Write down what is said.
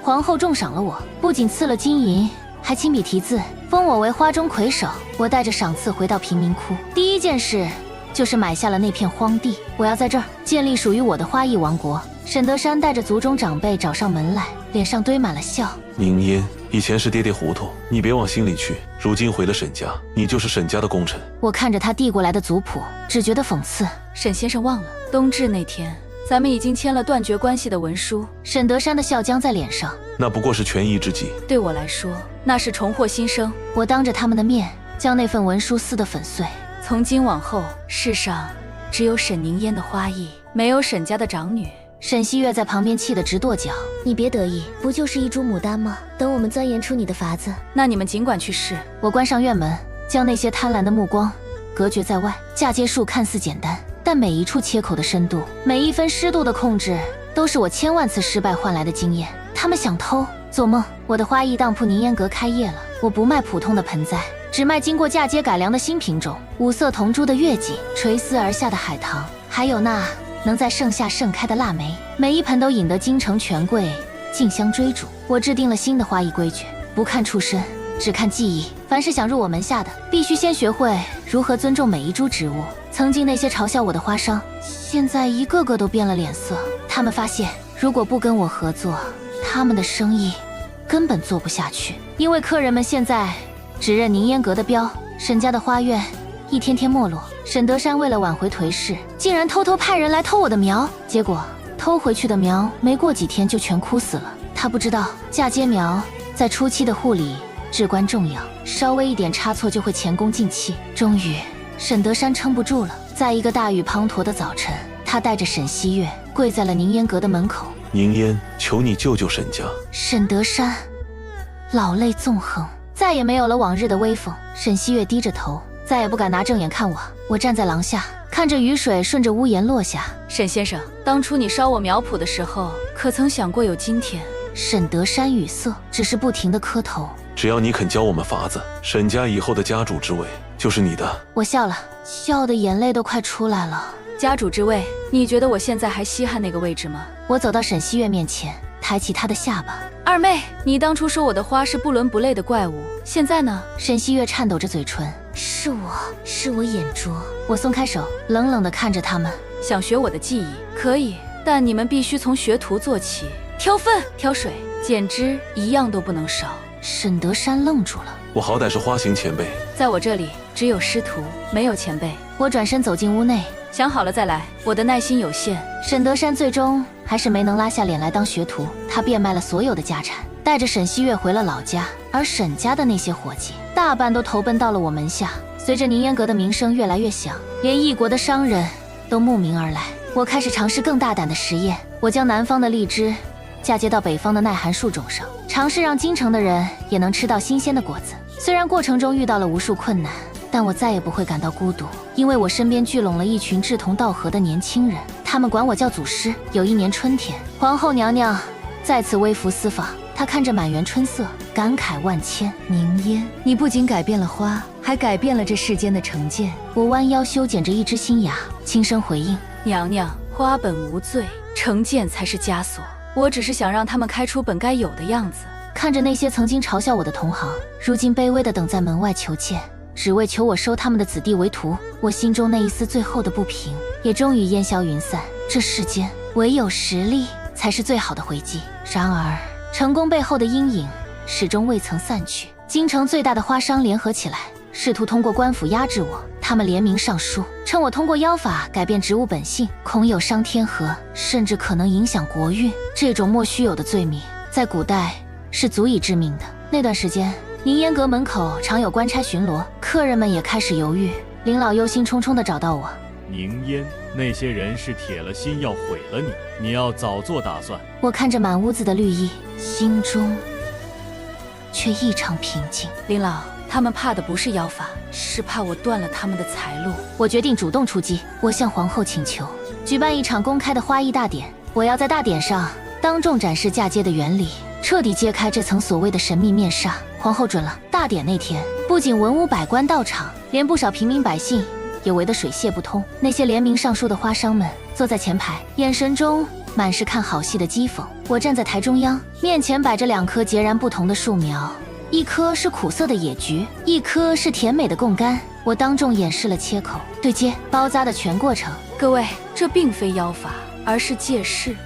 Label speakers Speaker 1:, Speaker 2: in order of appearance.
Speaker 1: 皇后重赏了我，不仅赐了金银，还亲笔题字，封我为花中魁首。我带着赏赐回到贫民窟，第一件事就是买下了那片荒地。我要在这儿建立属于我的花艺王国。沈德山带着族中长辈找上门来，脸上堆满了笑。
Speaker 2: 宁烟，以前是爹爹糊涂，你别往心里去。如今回了沈家，你就是沈家的功臣。
Speaker 1: 我看着他递过来的族谱，只觉得讽刺。
Speaker 3: 沈先生忘了，冬至那天，咱们已经签了断绝关系的文书。
Speaker 1: 沈德山的笑僵在脸上。
Speaker 2: 那不过是权宜之计，
Speaker 3: 对我来说，那是重获新生。
Speaker 1: 我当着他们的面将那份文书撕得粉碎。
Speaker 3: 从今往后，世上只有沈宁烟的花艺，没有沈家的长女。
Speaker 1: 沈西月在旁边气得直跺脚。
Speaker 4: 你别得意，不就是一株牡丹吗？等我们钻研出你的法子。
Speaker 3: 那你们尽管去试。
Speaker 1: 我关上院门，将那些贪婪的目光隔绝在外。嫁接术看似简单，但每一处切口的深度，每一分湿度的控制，都是我千万次失败换来的经验。他们想偷，做梦！我的花艺当铺宁烟阁开业了，我不卖普通的盆栽，只卖经过嫁接改良的新品种，五色同珠的月季，垂丝而下的海棠，还有那能在盛夏盛开的腊梅，每一盆都引得京城权贵竞相追逐。我制定了新的花艺规矩，不看出身，只看技艺。凡是想入我门下的，必须先学会如何尊重每一株植物。曾经那些嘲笑我的花商，现在一个个都变了脸色。他们发现，如果不跟我合作，他们的生意根本做不下去。因为客人们现在只认宁烟阁的标，沈家的花院一天天没落。沈德山为了挽回颓势，竟然偷偷派人来偷我的苗，结果偷回去的苗没过几天就全枯死了。他不知道嫁接苗在初期的护理至关重要，稍微一点差错就会前功尽弃。终于沈德山撑不住了，在一个大雨滂沱的早晨，他带着沈西月跪在了宁烟阁的门口。
Speaker 2: 宁烟，求你救救沈家。
Speaker 1: 沈德山老泪纵横，再也没有了往日的威风。沈西月低着头，再也不敢拿正眼看我。我站在廊下，看着雨水顺着屋檐落下。
Speaker 3: 沈先生，当初你烧我苗圃的时候，可曾想过有今天？
Speaker 1: 沈德山语塞，只是不停地磕头。
Speaker 2: 只要你肯教我们法子，沈家以后的家主之位就是你的。
Speaker 1: 我笑了，笑的眼泪都快出来了。
Speaker 3: 家主之位，你觉得我现在还稀罕那个位置吗？
Speaker 1: 我走到沈西月面前，抬起她的下巴。
Speaker 3: 二妹，你当初说我的花是不伦不类的怪物，现在呢？
Speaker 1: 沈西月颤抖着嘴唇。
Speaker 4: 是我眼拙。
Speaker 1: 我松开手，冷冷地看着他们。
Speaker 3: 想学我的技艺可以，但你们必须从学徒做起。挑粪、挑水，简直一样都不能少。
Speaker 1: 沈德山愣住了。
Speaker 2: 我好歹是花形前辈，
Speaker 3: 在我这里只有师徒，没有前辈。
Speaker 1: 我转身走进屋内，
Speaker 3: 想好了再来，我的耐心有限。
Speaker 1: 沈德山最终还是没能拉下脸来当学徒，他变卖了所有的家产，带着沈西月回了老家。而沈家的那些伙计，大半都投奔到了我门下。随着宁烟阁的名声越来越响，连异国的商人都慕名而来。我开始尝试更大胆的实验，我将南方的荔枝嫁接到北方的耐寒树种上，尝试让京城的人也能吃到新鲜的果子。虽然过程中遇到了无数困难，但我再也不会感到孤独，因为我身边聚拢了一群志同道合的年轻人，他们管我叫祖师。有一年春天，皇后娘娘再次微服私访，她看着满园春色，感慨万千。
Speaker 4: 宁烟，你不仅改变了花，还改变了这世间的成见。
Speaker 1: 我弯腰修剪着一只新芽，轻声回应：
Speaker 3: 娘娘，花本无罪，成见才是枷锁。我只是想让他们开出本该有的样子。
Speaker 1: 看着那些曾经嘲笑我的同行，如今卑微的等在门外求见，只为求我收他们的子弟为徒，我心中那一丝最后的不平也终于烟消云散。这世间唯有实力才是最好的回击。然而成功背后的阴影始终未曾散去。京城最大的花商联合起来，试图通过官府压制我。他们联名上书，称我通过妖法改变植物本性，恐有伤天和，甚至可能影响国运。这种莫须有的罪名，在古代是足以致命的。那段时间，宁烟阁门口常有官差巡逻，客人们也开始犹豫。林老忧心忡忡地找到我：
Speaker 5: 宁烟，那些人是铁了心要毁了你，你要早做打算。
Speaker 1: 我看着满屋子的绿意，心中却异常平静。
Speaker 3: 林老，他们怕的不是妖法，是怕我断了他们的财路。
Speaker 1: 我决定主动出击，我向皇后请求举办一场公开的花艺大典，我要在大典上当众展示嫁接的原理，彻底揭开这层所谓的神秘面纱。皇后准了。大典那天，不仅文武百官到场，连不少平民百姓也围得水泄不通。那些联名上书的花商们坐在前排，眼神中满是看好戏的讥讽。我站在台中央，面前摆着2棵截然不同的树苗，一棵是苦涩的野菊，一棵是甜美的贡柑。我当众演示了切口、对接、包扎的全过程。
Speaker 3: 各位，这并非妖法，而是借势。